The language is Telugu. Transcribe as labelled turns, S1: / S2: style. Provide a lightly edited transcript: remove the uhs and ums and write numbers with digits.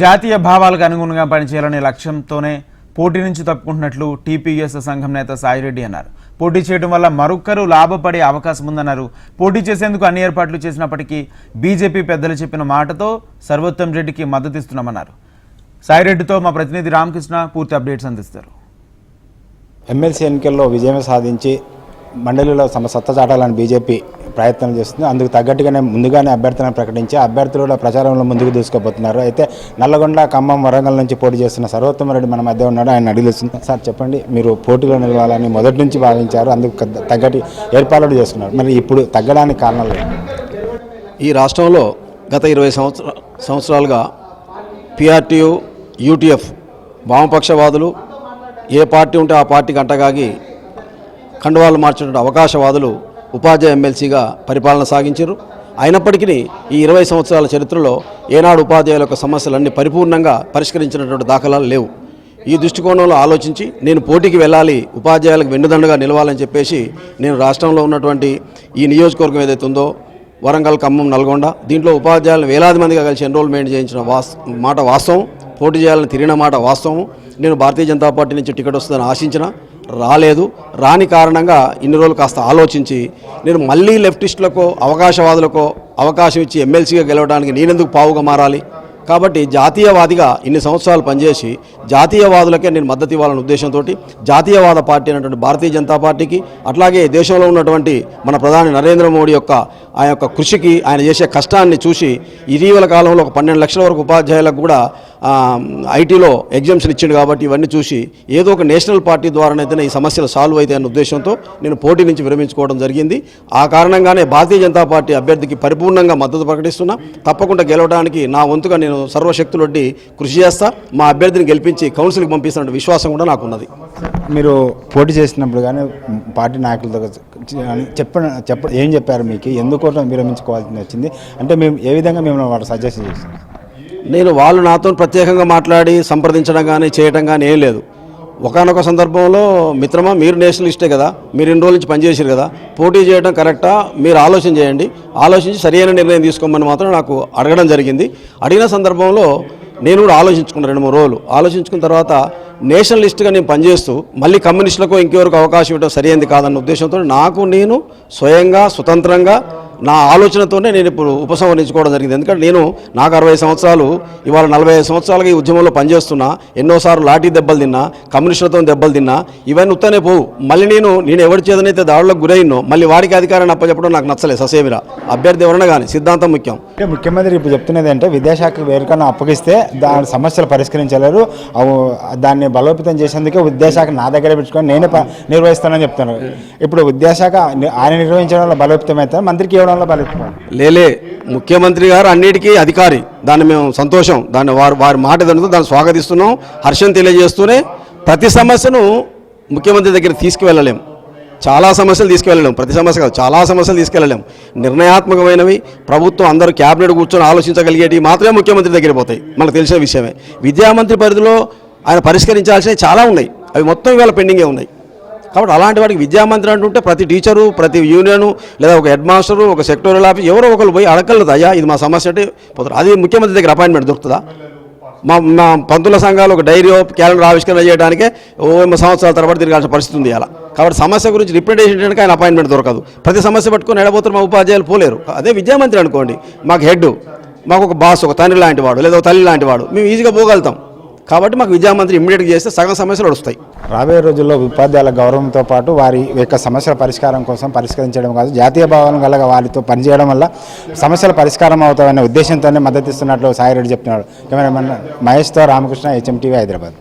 S1: జాతీయ భావాలకు అనుగుణంగా పనిచేయాలనే లక్ష్యంతోనే పోటీ నుంచి తప్పుకుంటున్నట్లు టీపీఎస్ సంఘం నేత సాయిరెడ్డి అన్నారు. పోటీ చేయడం వల్ల మరొకరు లాభపడే అవకాశం ఉందన్నారు. పోటీ చేసేందుకు అన్ని ఏర్పాట్లు చేసినప్పటికీ బీజేపీ పెద్దలు చెప్పిన మాటతో సర్వోత్తం రెడ్డికి మద్దతు ఇస్తున్నామన్నారు. సాయిరెడ్డితో మా ప్రతినిధి రామకృష్ణ పూర్తి అప్డేట్స్ అందిస్తారు.
S2: ఎమ్మెల్సీ ఎన్నికల్లో విజయం సాధించి మండలిలో తమ సత్తా చాటాలని బీజేపీ ప్రయత్నం చేస్తుంది. అందుకు తగ్గట్టుగానే ముందుగానే అభ్యర్థులను ప్రకటించి అభ్యర్థులు కూడా ప్రచారంలో ముందుకు దూసుకుపోతున్నారు. అయితే నల్లగొండ, ఖమ్మం, వరంగల్ నుంచి పోటీ చేస్తున్న సర్వోత్తమ రెడ్డి మన మధ్య ఉన్నాడు. ఆయన అడిగిస్తుంది. సార్ చెప్పండి, మీరు పోటీలో నిలవాలని మొదటి నుంచి భావించారు, అందుకు తగ్గట్టు ఏర్పాట్లు చేసుకున్నారు. మరి ఇప్పుడు తగ్గడానికి కారణాలు?
S3: ఈ రాష్ట్రంలో గత 20 సంవత్సరాలుగా పిఆర్టీయు, యూటీఎఫ్ వామపక్షవాదులు ఏ పార్టీ ఉంటే ఆ పార్టీకి అంటగాగి కండువాలు మార్చినటువంటి అవకాశవాదులు ఉపాధ్యాయ ఎమ్మెల్సీగా పరిపాలన సాగించారు. అయినప్పటికీ ఈ 20 సంవత్సరాల చరిత్రలో ఏనాడు ఉపాధ్యాయుల యొక్క సమస్యలన్నీ పరిపూర్ణంగా పరిష్కరించినటువంటి దాఖలాలు లేవు. ఈ దృష్టికోణంలో ఆలోచించి నేను పోటీకి వెళ్ళాలి, ఉపాధ్యాయులకు వెన్నుదండగా నిలవాలని చెప్పేసి నేను రాష్ట్రంలో ఉన్నటువంటి ఈ నియోజకవర్గం ఏదైతే ఉందో వరంగల్, ఖమ్మం, నల్గొండ, దీంట్లో ఉపాధ్యాయులను వేలాది మందిగా కలిసి ఎన్రోల్మెంట్ చేయించిన మాట వాస్తవం. పోటీ చేయాలని తిరిగిన మాట వాస్తవం. నేను భారతీయ జనతా పార్టీ నుంచి టికెట్ వస్తుందని ఆశించిన, రాలేదు. రాని కారణంగా ఇన్ని రోజులు కాస్త ఆలోచించి నేను మళ్ళీ లెఫ్టిస్టులకో అవకాశవాదులకో అవకాశం ఇచ్చి ఎమ్మెల్సీగా గెలవడానికి నేనెందుకు పావుగా మారాలి? కాబట్టి జాతీయవాదిగా ఇన్ని సంవత్సరాలు పనిచేసి జాతీయవాదులకే నేను మద్దతు ఇవ్వాలనే ఉద్దేశంతో జాతీయవాద పార్టీ అయినటువంటి భారతీయ జనతా పార్టీకి, అట్లాగే దేశంలో ఉన్నటువంటి మన ప్రధాని నరేంద్ర మోడీ యొక్క ఆ యొక్క కృషికి, ఆయన చేసే కష్టాన్ని చూసి ఇటీవల కాలంలో ఒక 12 లక్షల వరకు ఉపాధ్యాయులకు కూడా ఐటీలో ఎగ్జామ్షన్ ఇచ్చిండు. కాబట్టి ఇవన్నీ చూసి ఏదో ఒక నేషనల్ పార్టీ ద్వారానైతేనే ఈ సమస్యలు సాల్వ్ అవుతాయి అన్న ఉద్దేశంతో నేను పోటీ నుంచి విరమించుకోవడం జరిగింది. ఆ కారణంగానే భారతీయ జనతా పార్టీ అభ్యర్థికి పరిపూర్ణంగా మద్దతు ప్రకటిస్తున్నా. తప్పకుండా గెలవడానికి నా వంతుగా నేను సర్వశక్తులొడ్డి కృషి చేస్తా. మా అభ్యర్థిని గెలిపించి కౌన్సిల్కి పంపిస్తున్న విశ్వాసం కూడా నాకున్నది.
S2: మీరు పోటీ చేసినప్పుడు కానీ పార్టీ నాయకులతో ఏం చెప్పారు? మీకు ఎందుకోసం విరమించుకోవాల్సి వచ్చింది అంటే మేము ఏ విధంగా మేము వాళ్ళు సజెస్ట్ చేస్తాం?
S3: నేను వాళ్ళు నాతో ప్రత్యేకంగా మాట్లాడి సంప్రదించడం కానీ చేయడం కానీ ఏం లేదు. ఒకనొక సందర్భంలో మిత్రమా, మీరు నేషనలిస్టే కదా, మీరు ఇన్ని రోజుల నుంచి పనిచేసారు కదా, పోటీ చేయడం కరెక్టా, మీరు ఆలోచన చేయండి, ఆలోచించి సరైన నిర్ణయం తీసుకోమని మాత్రం నాకు అడగడం జరిగింది. అడిగిన సందర్భంలో నేను కూడా ఆలోచించుకున్నాను. 2-3 రోజులు ఆలోచించుకున్న తర్వాత నేషనలిస్ట్గా నేను పనిచేస్తూ మళ్ళీ కమ్యూనిస్టులకు ఇంకెవరికి అవకాశం ఇవ్వడం సరైనది కాదన్న ఉద్దేశంతో నేను స్వయంగా స్వతంత్రంగా నా ఆలోచనతోనే నేను ఇప్పుడు ఉపసంహరించుకోవడం జరిగింది. ఎందుకంటే నాకు 60 సంవత్సరాలు, ఇవాళ 45 సంవత్సరాలుగా ఈ ఉద్యమంలో పనిచేస్తున్నా, ఎన్నోసార్లు లాఠీ దెబ్బలు తిన్నా, కమ్యూనిస్టులతో దెబ్బలు తిన్నా, ఇవన్నీ ఉత్తనే పోవు. మళ్ళీ నేను ఎవరి చేతనైతే దాడులకు గురైనో మళ్ళీ వాడికి అధికారాన్ని అప్పచెప్పడం నాకు నచ్చలేదు. ససేమిరా అభ్యర్థి ఎవరైనా కానీ సిద్ధాంతం ముఖ్యం.
S2: ముఖ్యమంత్రి ఇప్పుడు చెప్తున్నది అంటే విద్యాశాఖకు వేరుకన్నా అప్పగిస్తే దాని సమస్యలు పరిష్కరించలేరు, దాన్ని బలోపేతం చేసేందుకే విద్యాశాఖ నా దగ్గర పెట్టుకొని నేనే నిర్వహిస్తానని చెప్తున్నారు. ఇప్పుడు విద్యాశాఖ ఆయన నిర్వహించడం వల్ల బలోపేతం అవుతారు, మంత్రికి
S3: లేలే. ముఖ్యమంత్రి గారు అన్నిటికీ అధికారి, దాన్ని మేము సంతోషం, దాన్ని వారి మాట దాన్ని స్వాగతిస్తున్నాం, హర్షం తెలియజేస్తూనే ప్రతి సమస్యను ముఖ్యమంత్రి దగ్గర తీసుకువెళ్ళలేం. చాలా సమస్యలు తీసుకువెళ్ళలేం, ప్రతి సమస్య కాదు, చాలా సమస్యలు తీసుకెళ్ళలేం. నిర్ణయాత్మకమైనవి ప్రభుత్వం అందరూ క్యాబినెట్ కూర్చొని ఆలోచించగలిగేవి మాత్రమే ముఖ్యమంత్రి దగ్గర పోతాయి. మనకు తెలిసిన విషయమే. విద్యామంత్రి పరిధిలో ఆయన పరిష్కరించాల్సినవి చాలా ఉన్నాయి, అవి మొత్తం ఇవాళ పెండింగే ఉన్నాయి. కాబట్టి అలాంటి వాడికి విద్యామంత్రి అంటుంటే ప్రతి టీచరు, ప్రతి యూనియను, లేదా ఒక హెడ్ మాస్టరు, ఒక సెక్టోరియల్ ఆఫీస్ ఎవరో ఒకరు పోయి అడగలదు, అయ్యా ఇది మా సమస్య అంటే పోతారు. అది ముఖ్యమంత్రి దగ్గర అపాయింట్మెంట్ దొరుకుతుందా? మా పంతుల సంఘాలు ఒక డైరీ క్యాలెండర్ ఆవిష్కరణ చేయడానికి 3 సంవత్సరాల తరబడి తిరగాల్సిన పరిస్థితి ఉంది అలా. కాబట్టి సమస్య గురించి రిప్రజెంటేషన్ చేయడానికి ఆయన అపాయింట్మెంట్ దొరకదు. ప్రతి సమస్య పట్టుకొని ఎడబోతారు, మా ఉపాధ్యాయులు పోలేరు. అదే విద్యామంత్రి అనుకోండి, మాకు హెడ్, మాకు ఒక బాస్, ఒక తండ్రి లాంటి వాడు లేదా ఒక తల్లి లాంటి వాడు, మేము ఈజీగా పోగలుగుతాం. కాబట్టి మాకు విద్యామంత్రి ఇమ్మీడియట్గా చేస్తే సగం సమస్యలు వస్తాయి.
S2: రాబోయే రోజుల్లో ఉపాధ్యాయుల గౌరవంతో పాటు వారి యొక్క సమస్యల పరిష్కారం కోసం పరిష్కరించడం కాదు, జాతీయ భావన గల వారితో పనిచేయడం వల్ల సమస్యల పరిష్కారం అవుతామనే ఉద్దేశంతోనే మద్దతు ఇస్తున్నట్లు సాయిరెడ్డి చెప్తున్నాడు. కెమెరామెన్ మహేష్తో రామకృష్ణ, HMTV, హైదరాబాద్.